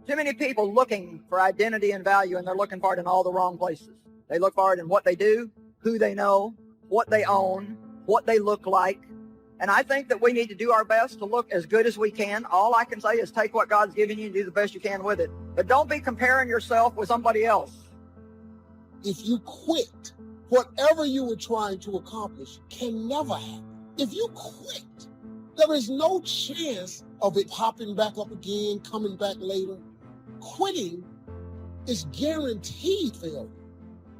Too many people looking for identity and value, and they're looking for it in all the wrong places. They look for it in what they do, who they know, what they own, what they look like. And I think that we need to do our best to look as good as we can. All I can say is take what God's given you and do the best you can with it. But don't be comparing yourself with somebody else. If you quit, whatever you were trying to accomplish can never happen. If you quit, there is no chance of it popping back up again, coming back later. Quitting is guaranteed failure.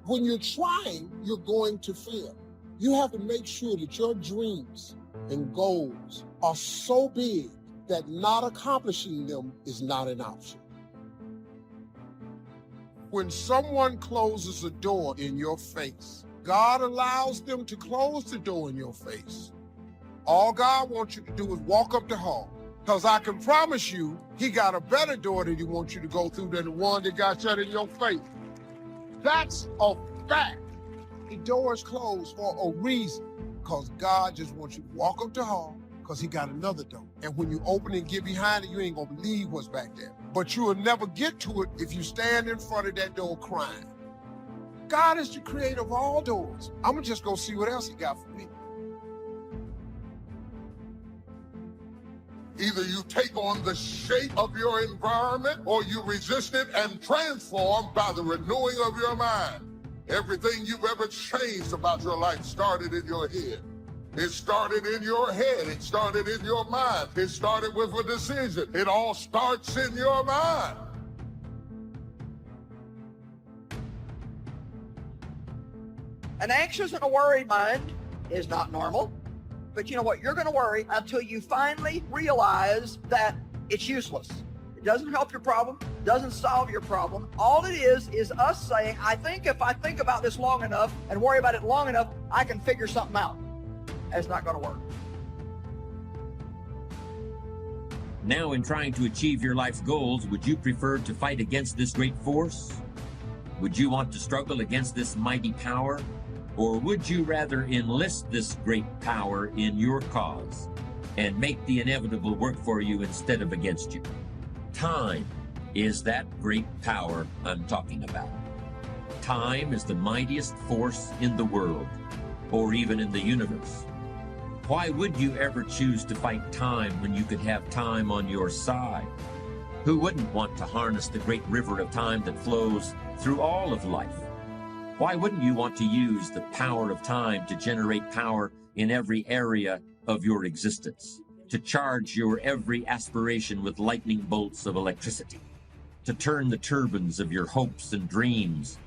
When you're trying, you're going to fail. You have to make sure that your dreams and goals are so big that not accomplishing them is not an option. When someone closes a door in your face, God allows them to close the door in your face. All God wants you to do is walk up the hall. Because I can promise you, he got a better door that he wants you to go through than the one that got shut in your face. That's a fact. The door is closed for a reason. Because God just wants you to walk up the hall because he got another door. And when you open and get behind it, you ain't going to believe what's back there. But you will never get to it if you stand in front of that door crying. God is the creator of all doors. I'm going to just go see what else he got for me. Either you take on the shape of your environment or you resist it and transform by the renewing of your mind. Everything you've ever changed about your life started in your head. It started in your head. It started in your mind. It started with a decision. It all starts in your mind. An anxious and a worried mind is not normal. But you know what? You're going to worry until you finally realize that it's useless. It doesn't help your problem, doesn't solve your problem. All it is us saying, I think if I think about this long enough and worry about it long enough, I can figure something out. That's not going to work. Now, in trying to achieve your life's goals, would you prefer to fight against this great force? Would you want to struggle against this mighty power? Or would you rather enlist this great power in your cause and make the inevitable work for you instead of against you? Time is that great power I'm talking about. Time is the mightiest force in the world, or even in the universe. Why would you ever choose to fight time when you could have time on your side? Who wouldn't want to harness the great river of time that flows through all of life? Why wouldn't you want to use the power of time to generate power in every area of your existence, to charge your every aspiration with lightning bolts of electricity, to turn the turbines of your hopes and dreams?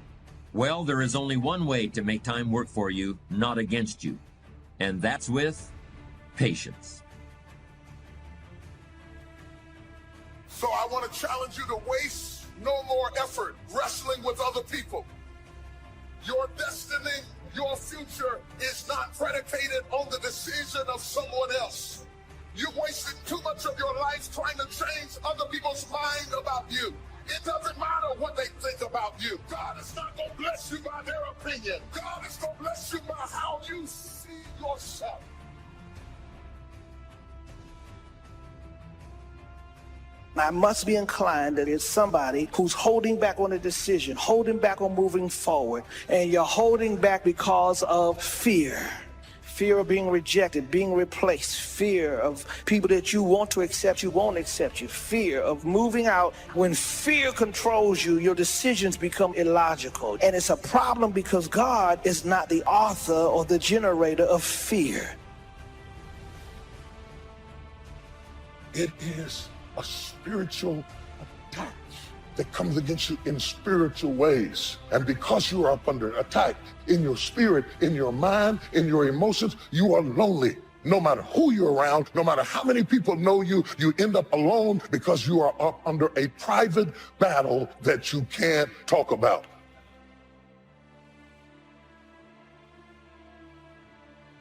Well, there is only one way to make time work for you, not against you, and that's with patience. So I want to challenge you to waste no more effort wrestling with other people. Your destiny, your future is not predicated on the decision of someone else. You're wasting too much of your life trying to change other people's mind about you. It doesn't matter what they think about you. God is not going to bless you by their opinion. God is going to bless you by how you see yourself. I must be inclined that it's somebody who's holding back on a decision, holding back on moving forward, and you're holding back because of fear. Fear of being rejected, being replaced, fear of people that you want to accept you won't accept you, fear of moving out. When fear controls you, your decisions become illogical. And it's a problem because God is not the author or the generator of fear. It is a spiritual attack that comes against you in spiritual ways. And because you are up under attack in your spirit, in your mind, in your emotions, you are lonely. No matter who you're around, no matter how many people know you, you end up alone because you are up under a private battle that you can't talk about.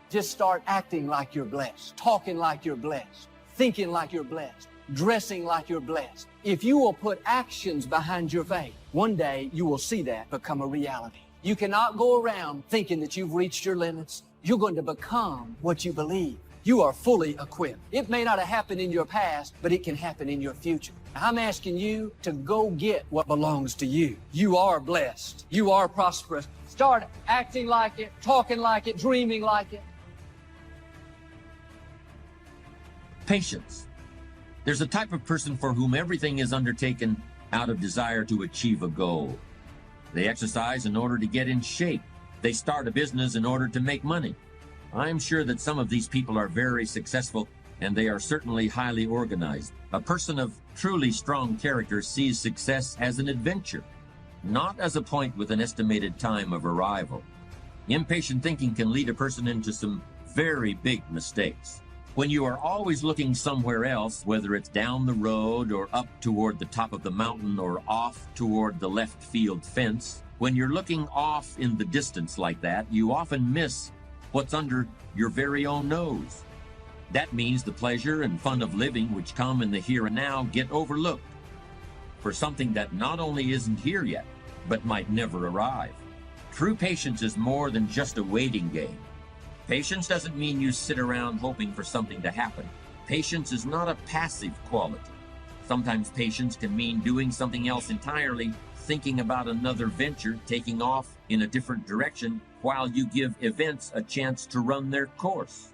Just start acting like you're blessed, talking like you're blessed, thinking like you're blessed, dressing like you're blessed. If you will put actions behind your faith, one day you will see that become a reality. You cannot go around thinking that you've reached your limits. You're going to become what you believe. You are fully equipped. It may not have happened in your past, but it can happen in your future. I'm asking you to go get what belongs to you. You are blessed. You are prosperous. Start acting like it, talking like it, dreaming like it. Patience. There's a type of person for whom everything is undertaken out of desire to achieve a goal. They exercise in order to get in shape. They start a business in order to make money. I'm sure that some of these people are very successful, and they are certainly highly organized. A person of truly strong character sees success as an adventure, not as a point with an estimated time of arrival. Impatient thinking can lead a person into some very big mistakes. When you are always looking somewhere else, whether it's down the road or up toward the top of the mountain or off toward the left field fence, when you're looking off in the distance like that, you often miss what's under your very own nose. That means the pleasure and fun of living which come in the here and now get overlooked for something that not only isn't here yet, but might never arrive. True patience is more than just a waiting game. Patience doesn't mean you sit around hoping for something to happen. Patience is not a passive quality. Sometimes patience can mean doing something else entirely, thinking about another venture, taking off in a different direction while you give events a chance to run their course.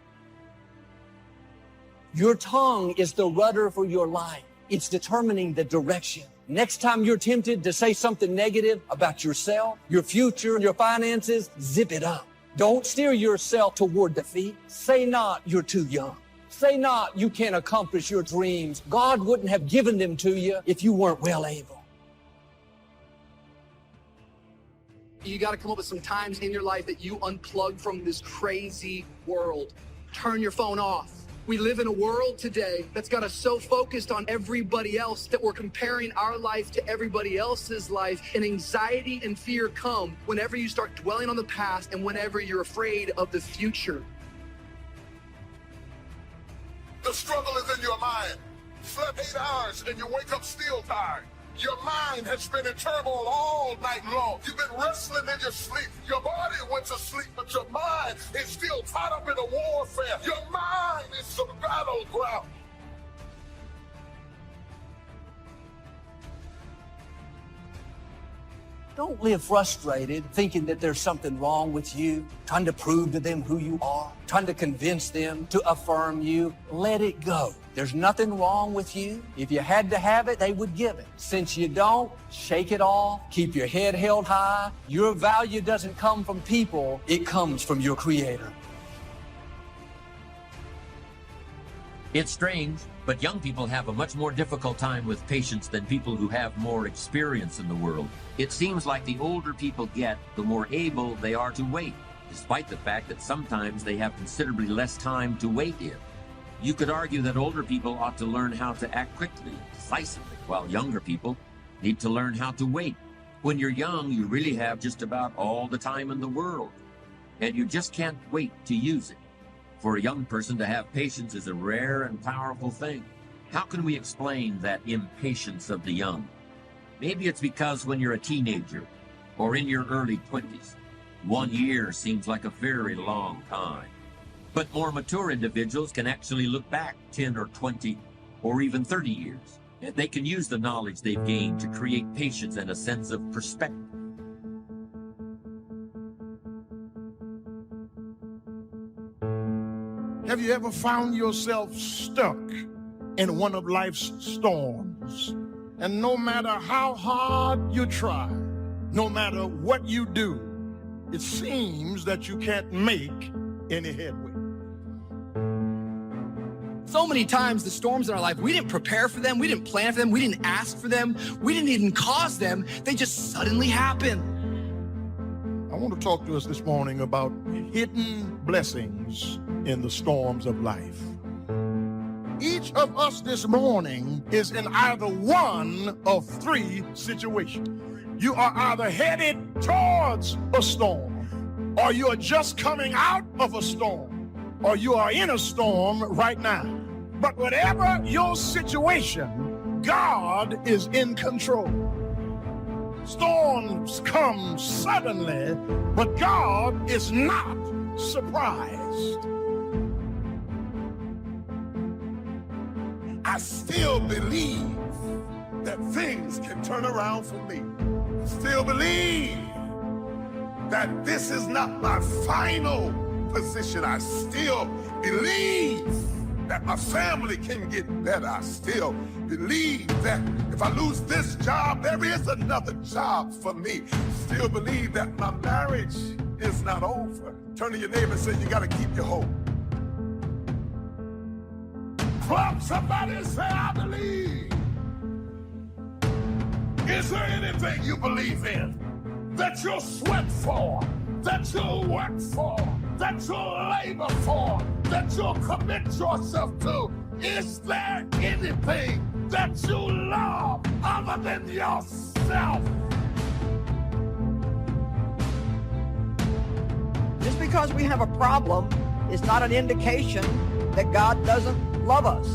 Your tongue is the rudder for your life. It's determining the direction. Next time you're tempted to say something negative about yourself, your future, your finances, zip it up. Don't steer yourself toward defeat. Say not, you're too young. Say not, you can't accomplish your dreams. God wouldn't have given them to you if you weren't well able. You got to come up with some times in your life that you unplug from this crazy world. Turn your phone off. We live in a world today that's got us so focused on everybody else that we're comparing our life to everybody else's life, and anxiety and fear come whenever you start dwelling on the past and whenever you're afraid of the future. The struggle is in your mind. Slept 8 hours and you wake up still tired. Your mind has been in turmoil all night long. You've been wrestling in your sleep. Your body went to sleep, but your mind is still caught up in a warfare. Your mind is some battleground. Don't live frustrated, thinking that there's something wrong with you, trying to prove to them who you are, trying to convince them to affirm you. Let it go. There's nothing wrong with you. If you had to have it, they would give it. Since you don't, shake it off. Keep your head held high. Your value doesn't come from people. It comes from your Creator. It's strange, but young people have a much more difficult time with patience than people who have more experience in the world. It seems like the older people get, the more able they are to wait, despite the fact that sometimes they have considerably less time to wait in. You could argue that older people ought to learn how to act quickly, decisively, while younger people need to learn how to wait. When you're young, you really have just about all the time in the world, and you just can't wait to use it. For a young person to have patience is a rare and powerful thing. How can we explain that impatience of the young? Maybe it's because when you're a teenager or in your early 20s, 1 year seems like a very long time. But more mature individuals can actually look back 10 or 20 or even 30 years, and they can use the knowledge they've gained to create patience and a sense of perspective. Have you ever found yourself stuck in one of life's storms? And no matter how hard you try, no matter what you do, it seems that you can't make any headway. So many times the storms in our life, we didn't prepare for them, we didn't plan for them, we didn't ask for them, we didn't even cause them, they just suddenly happen. I want to talk to us this morning about hidden blessings in the storms of life. Each of us this morning is in either one of three situations. You are either headed towards a storm, or you are just coming out of a storm, or you are in a storm right now. But whatever your situation, God is in control. Storms come suddenly, but God is not surprised. I still believe that things can turn around for me. Still believe that this is not my final position. I still believe that my family can get better. I still believe that if I lose this job, there is another job for me. Still believe that my marriage is not over. Turn to your neighbor and say, you gotta keep your hope. Clap somebody and say, I believe. Is there anything you believe in that you'll sweat for, that you'll work for, that you'll labor for, that you'll commit yourself to? Is there anything that you love other than yourself? Just because we have a problem is not an indication that God doesn't love us.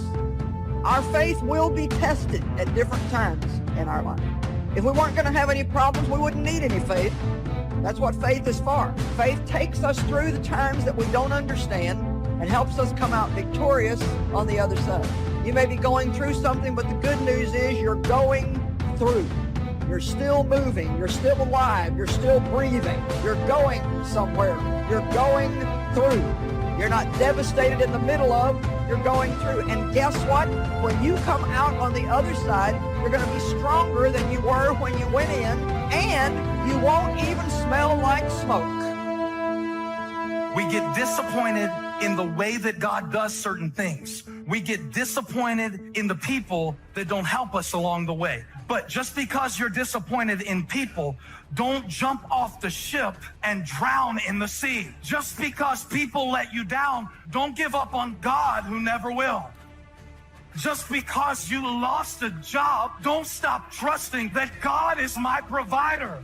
Our faith will be tested at different times in our life. If we weren't going to have any problems, we wouldn't need any faith. That's what faith is for. Faith takes us through the times that we don't understand and helps us come out victorious on the other side. You may be going through something, but the good news is you're going through. You're still moving. You're still alive. You're still breathing. You're going somewhere. You're going through. You're not devastated in the middle of, you're going through. And guess what? When you come out on the other side, you're going to be stronger than you were when you went in, and you won't even smell like smoke. We get disappointed in the way that God does certain things. We get disappointed in the people that don't help us along the way. But just because you're disappointed in people, don't jump off the ship and drown in the sea. Just because people let you down, don't give up on God, who never will. Just because you lost a job, don't stop trusting that God is my provider.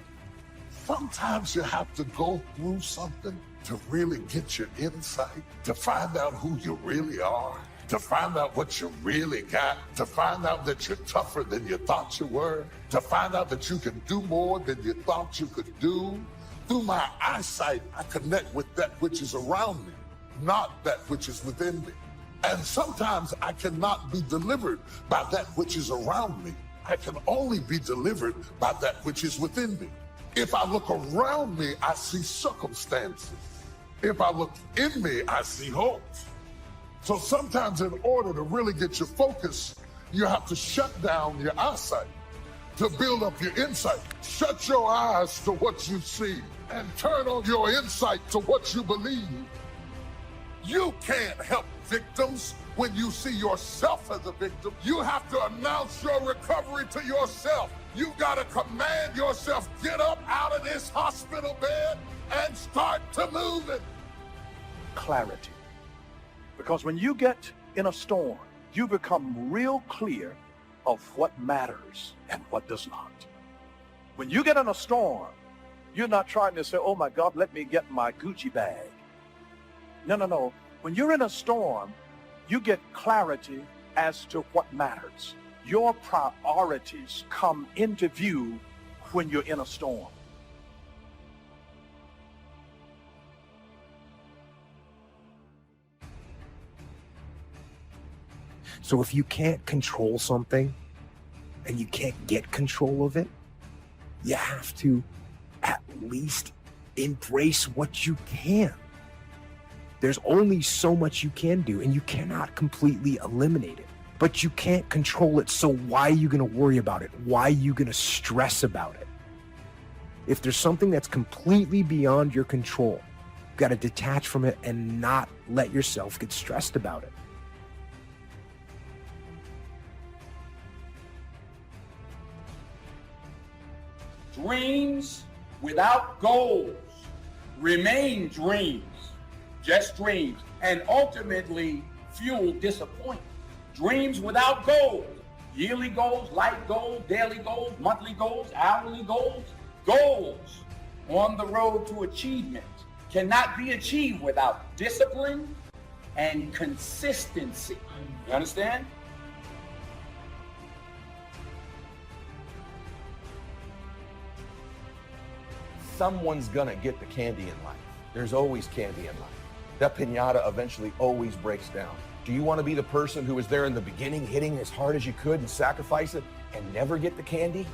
Sometimes you have to go through something to really get your insight, to find out who you really are, to find out what you really got, to find out that you're tougher than you thought you were, to find out that you can do more than you thought you could do. Through my eyesight, I connect with that which is around me, not that which is within me. And sometimes I cannot be delivered by that which is around me. I can only be delivered by that which is within me. If I look around me, I see circumstances. If I look in me, I see hope. So sometimes in order to really get your focus, you have to shut down your eyesight to build up your insight. Shut your eyes to what you see and turn on your insight to what you believe. You can't help victims when you see yourself as a victim. You have to announce your recovery to yourself. You gotta command yourself, get up out of this hospital bed and start to move it. Clarity. Because when you get in a storm, you become real clear of what matters and what does not. When you get in a storm, you're not trying to say, oh my God, let me get my Gucci bag. No. When you're in a storm, you get clarity as to what matters. Your priorities come into view when you're in a storm. So if you can't control something and you can't get control of it, you have to at least embrace what you can. There's only so much you can do, and you cannot completely eliminate it, but you can't control it. So why are you going to worry about it? Why are you going to stress about it? If there's something that's completely beyond your control, you've got to detach from it and not let yourself get stressed about it. Dreams without goals remain dreams, just dreams, and ultimately fuel disappointment. Dreams without goals, yearly goals, life goals, daily goals, monthly goals, hourly goals, goals on the road to achievement cannot be achieved without discipline and consistency. You understand? Someone's gonna get the candy in life. There's always candy in life. That piñata eventually always breaks down. Do you want to be the person who was there in the beginning, hitting as hard as you could and sacrifice it and never get the candy?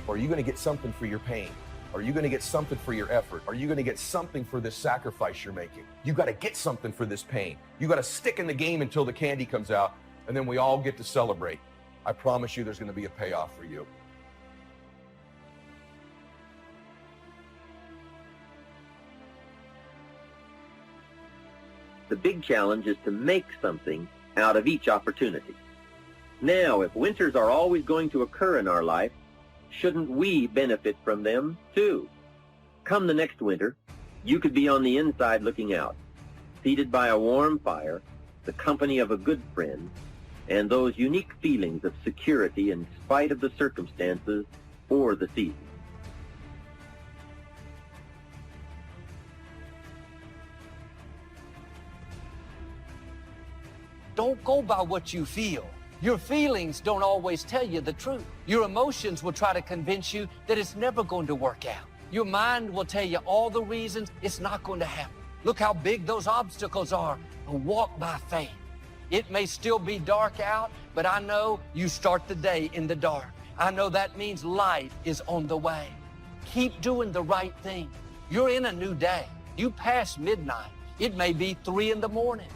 Or are you going to get something for your pain? Are you going to get something for your effort? Are you going to get something for this sacrifice you're making? You got to get something for this pain. You got to stick in the game until the candy comes out, and then we all get to celebrate. I promise you there's going to be a payoff for you. The big challenge is to make something out of each opportunity. Now, if winters are always going to occur in our life, shouldn't we benefit from them too? Come the next winter, you could be on the inside looking out, seated by a warm fire, the company of a good friend, and those unique feelings of security in spite of the circumstances or the season. Don't go by what you feel. Your feelings don't always tell you the truth. Your emotions will try to convince you that it's never going to work out. Your mind will tell you all the reasons it's not going to happen. Look how big those obstacles are. Walk by faith. It may still be dark out, but I know you start the day in the dark. I know that means light is on the way. Keep doing the right thing. You're in a new day. You pass midnight. It may be 3 in the morning.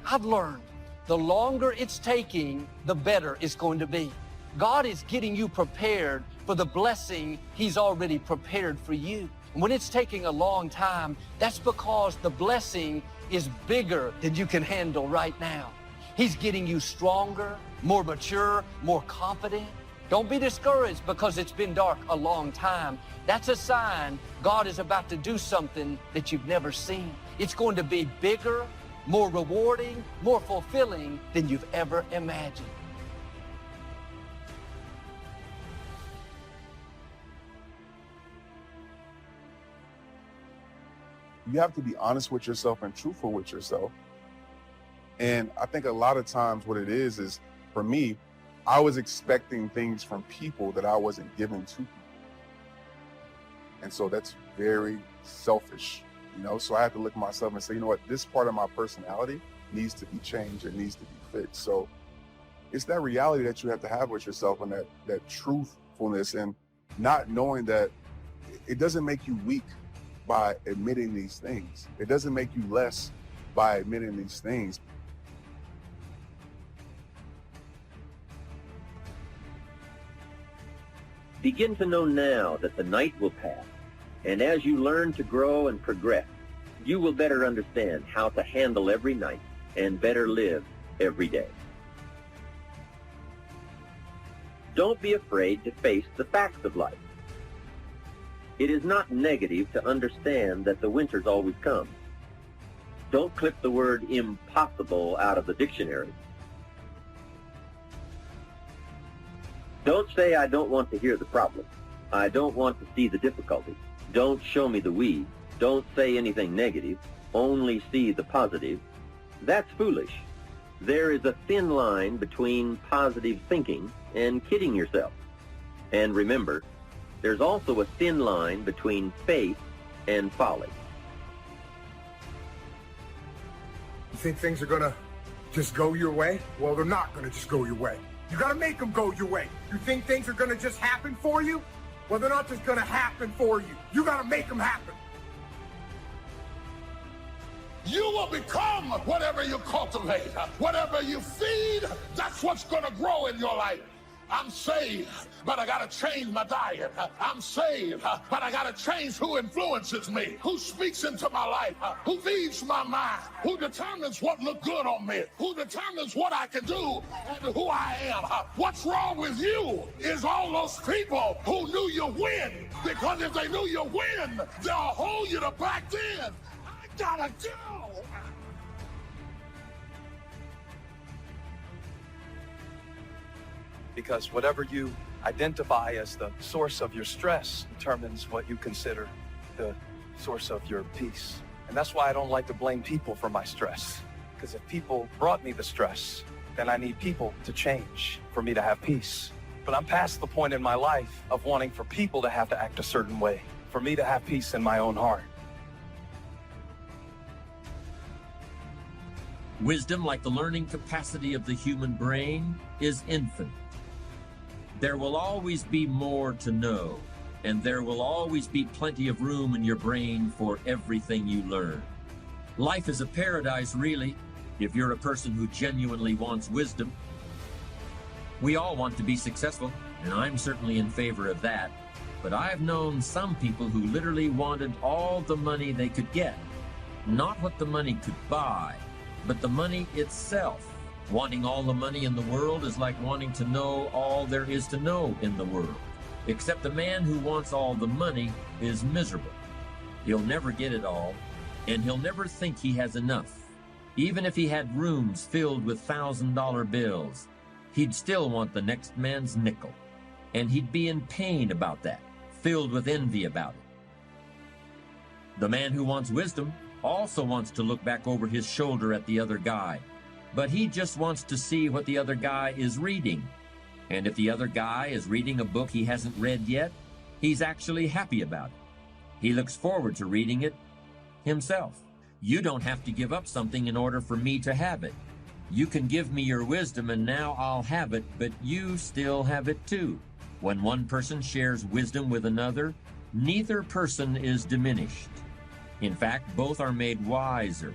I've learned the longer it's taking, the better it's going to be. God is getting you prepared for the blessing He's already prepared for you. When it's taking a long time, that's because the blessing is bigger than you can handle right now. He's getting you stronger, more mature, more confident. Don't be discouraged because it's been dark a long time. That's a sign God is about to do something that you've never seen. It's going to be bigger, more rewarding, more fulfilling than you've ever imagined. You have to be honest with yourself and truthful with yourself. And I think a lot of times what it is for me, I was expecting things from people that I wasn't giving to people. And so that's very selfish, you know? So I have to look at myself and say, you know what, this part of my personality needs to be changed. It needs to be fixed. So it's that reality that you have to have with yourself and that truthfulness, and not knowing that it doesn't make you weak by admitting these things. It doesn't make you less by admitting these things. Begin to know now that the night will pass, and as you learn to grow and progress, you will better understand how to handle every night and better live every day. Don't be afraid to face the facts of life. It is not negative to understand that the winters always come. Don't clip the word impossible out of the dictionary. Don't say, I don't want to hear the problem. I don't want to see the difficulty. Don't show me the weeds. Don't say anything negative. Only see the positive. That's foolish. There is a thin line between positive thinking and kidding yourself. And remember, there's also a thin line between faith and folly. You think things are gonna just go your way? Well, they're not gonna just go your way. You gotta make them go your way. You think things are gonna just happen for you? Well, they're not just gonna happen for you. You gotta make them happen. You will become whatever you cultivate. Whatever you feed, that's what's gonna grow in your life. I'm saved, but I gotta change my diet. I'm saved, but I gotta change who influences me, who speaks into my life, who feeds my mind, who determines what looks good on me, who determines what I can do and who I am. What's wrong with you is all those people who knew you win, because if they knew you win, they'll hold you to back then. I gotta go. Because whatever you identify as the source of your stress determines what you consider the source of your peace. And that's why I don't like to blame people for my stress. Because if people brought me the stress, then I need people to change for me to have peace. But I'm past the point in my life of wanting for people to have to act a certain way, for me to have peace in my own heart. Wisdom, like the learning capacity of the human brain, is infinite. There will always be more to know, and there will always be plenty of room in your brain for everything you learn. Life is a paradise, really, if you're a person who genuinely wants wisdom. We all want to be successful, and I'm certainly in favor of that. But I've known some people who literally wanted all the money they could get. Not what the money could buy, but the money itself. Wanting all the money in the world is like wanting to know all there is to know in the world. Except the man who wants all the money is miserable. He'll never get it all, and he'll never think he has enough. Even if he had rooms filled with $1,000 bills, he'd still want the next man's nickel. And he'd be in pain about that, filled with envy about it. The man who wants wisdom also wants to look back over his shoulder at the other guy, but he just wants to see what the other guy is reading. And if the other guy is reading a book he hasn't read yet, he's actually happy about it. He looks forward to reading it himself. You don't have to give up something in order for me to have it. You can give me your wisdom and now I'll have it, but you still have it too. When one person shares wisdom with another, neither person is diminished. In fact, both are made wiser.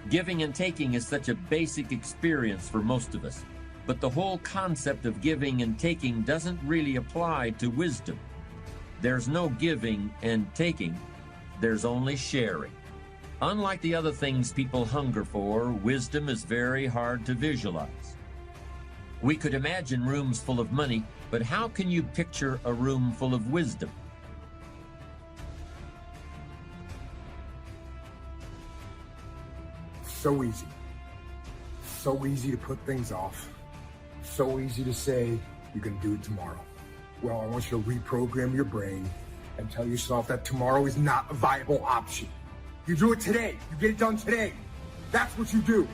Giving and taking is such a basic experience for most of us, but the whole concept of giving and taking doesn't really apply to wisdom. There's no giving and taking, there's only sharing. Unlike the other things people hunger for, wisdom is very hard to visualize. We could imagine rooms full of money, but how can you picture a room full of wisdom? So easy. So easy to put things off. So easy to say, you can do it tomorrow. Well, I want you to reprogram your brain and tell yourself that tomorrow is not a viable option. You do it today. You get it done today. That's what you do.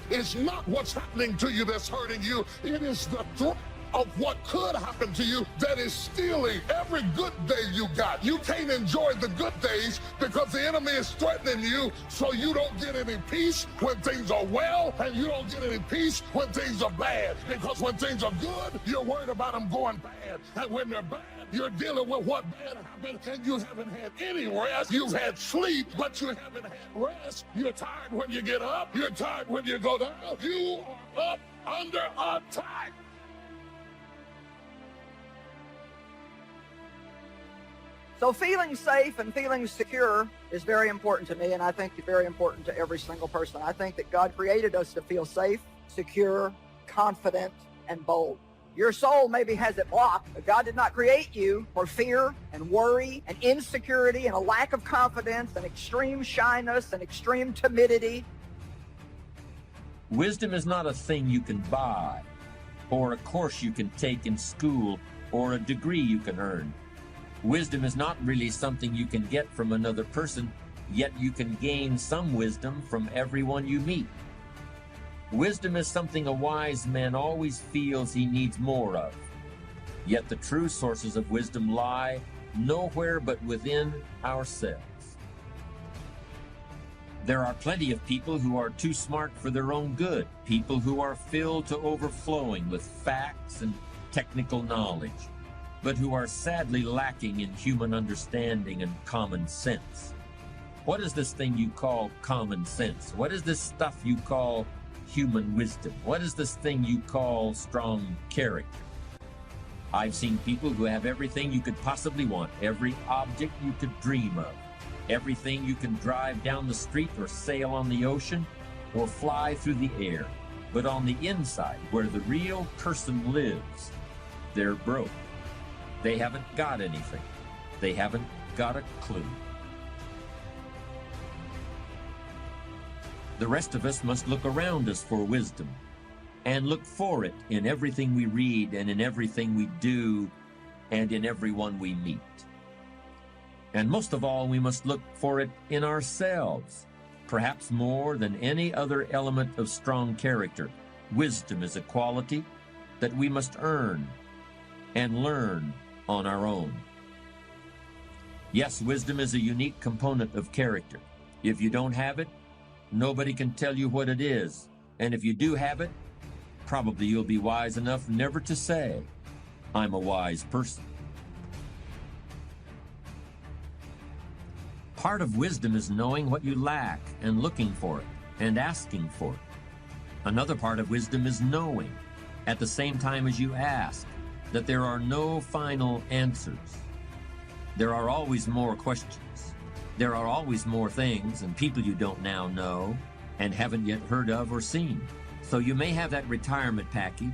It's not what's happening to you that's hurting you. It is the threat of what could happen to you that is stealing every good day you got. You can't enjoy the good days because the enemy is threatening you, so you don't get any peace when things are well, and you don't get any peace when things are bad. Because when things are good, you're worried about them going bad. And when they're bad, you're dealing with what bad happened, and you haven't had any rest. You've had sleep, but you haven't had rest. You're tired when you get up. You're tired when you go down. You are up under attack. So feeling safe and feeling secure is very important to me, and I think it's very important to every single person. I think that God created us to feel safe, secure, confident, and bold. Your soul maybe has it blocked, but God did not create you for fear and worry and insecurity and a lack of confidence and extreme shyness and extreme timidity. Wisdom is not a thing you can buy, or a course you can take in school, or a degree you can earn. Wisdom is not really something you can get from another person, yet you can gain some wisdom from everyone you meet. Wisdom is something a wise man always feels he needs more of. Yet the true sources of wisdom lie nowhere but within ourselves. There are plenty of people who are too smart for their own good, people who are filled to overflowing with facts and technical knowledge, but who are sadly lacking in human understanding and common sense. What is this thing you call common sense? What is this stuff you call human wisdom? What is this thing you call strong character? I've seen people who have everything you could possibly want, every object you could dream of, everything you can drive down the street or sail on the ocean or fly through the air. But on the inside, where the real person lives, they're broke. They haven't got anything. They haven't got a clue. The rest of us must look around us for wisdom and look for it in everything we read and in everything we do and in everyone we meet. And most of all, we must look for it in ourselves, perhaps more than any other element of strong character. Wisdom is a quality that we must earn and learn on our own. Yes, wisdom is a unique component of character. If you don't have it, nobody can tell you what it is. And if you do have it, probably you'll be wise enough never to say, I'm a wise person. Part of wisdom is knowing what you lack and looking for it and asking for it. Another part of wisdom is knowing, at the same time as you ask, that there are no final answers. There are always more questions. There are always more things and people you don't now know and haven't yet heard of or seen. So you may have that retirement package.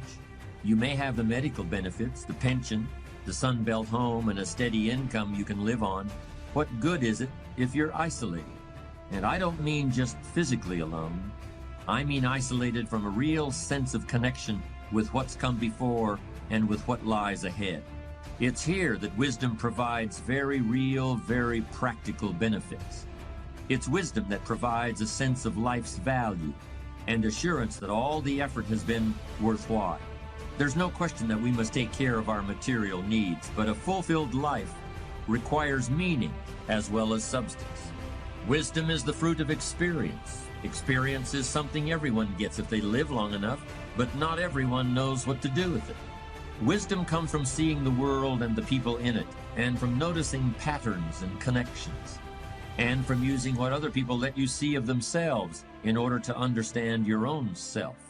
You may have the medical benefits, the pension, the Sunbelt home, and a steady income you can live on. What good is it if you're isolated? And I don't mean just physically alone. I mean isolated from a real sense of connection with what's come before and with what lies ahead. It's here that wisdom provides very real, very practical benefits. It's wisdom that provides a sense of life's value and assurance that all the effort has been worthwhile. There's no question that we must take care of our material needs, but a fulfilled life requires meaning as well as substance. Wisdom is the fruit of experience. Experience is something everyone gets if they live long enough, but not everyone knows what to do with it. Wisdom comes from seeing the world and the people in it, and from noticing patterns and connections, and from using what other people let you see of themselves in order to understand your own self.